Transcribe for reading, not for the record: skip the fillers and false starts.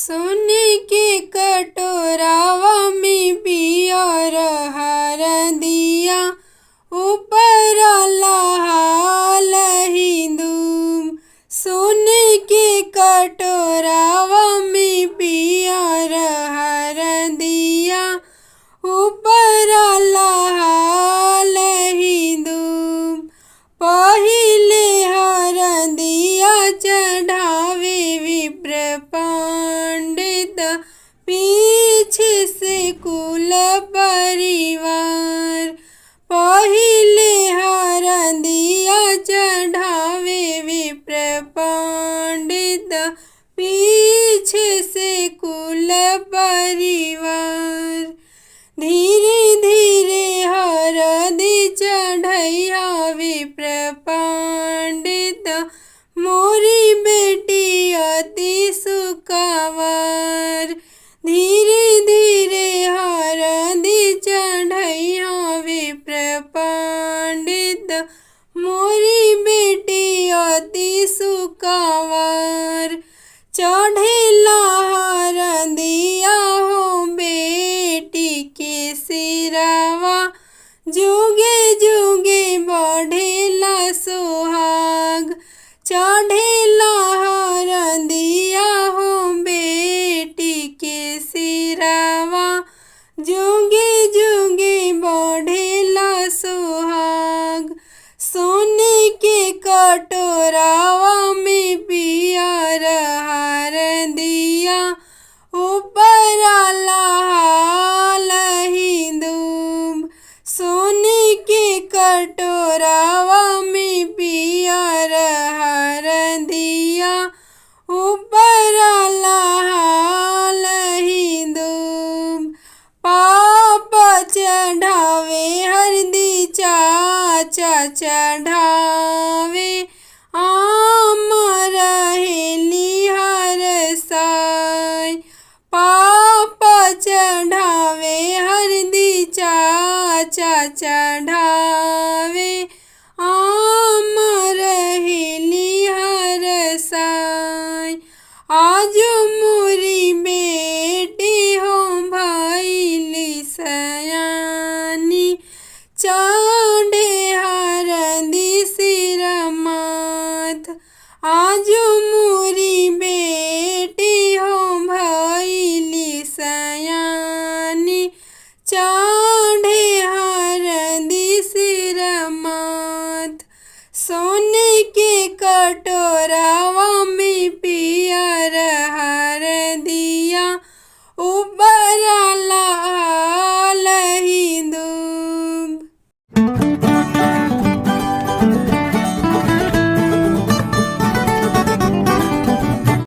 सोने के कटोरावा में पियर हरदिया, ऊपर लाल हिंदू। सोने के कटोरावा में पियर हरदिया, ऊपर लाल हिंदू। पहिले हरदिया चढ़ावे विप्र पंडित, पीछे से कुल परिवार। पहिले हरदिया चढ़ावे विप्र पंडित, पीछे से कुल परिवार। धीरे धीरे हरदि चढ़ैया विप्र पंडित, मोरी बेटी अति सुखवार। धीरे धीरे हरदि चढ़ैया विप्र पंडित, मोरी बेटी अति सुखवार। चढ़ेला हरदिया हो बेटी के सिरावा, जुगे जुगे बढ़ेला सुहाग। चढ़ेला हरदिया हो बेटी के सिरावा, जुगे जुगे बढ़ेला सुहाग। सोने के कटोरावा में पियर हरदिया, ऊपर लाल हिंदू। सोने के कटोरावा में पियर हरदिया, ऊपर लाल हिंदू। पापा चढ़ावे हरदि चाचा चढ़ावे, आम रहेली हर साय। पापा चढ़ावे हरदि चाचा चढ़ावे, आम रहेली हर साय। आज मोरी बेटी हो भइली सयानी, चढ़े हरदि सिर माथ। आज मोरी बेटी हो भइली सयानी, चढ़े हरदि सिर माथ। सोने के कट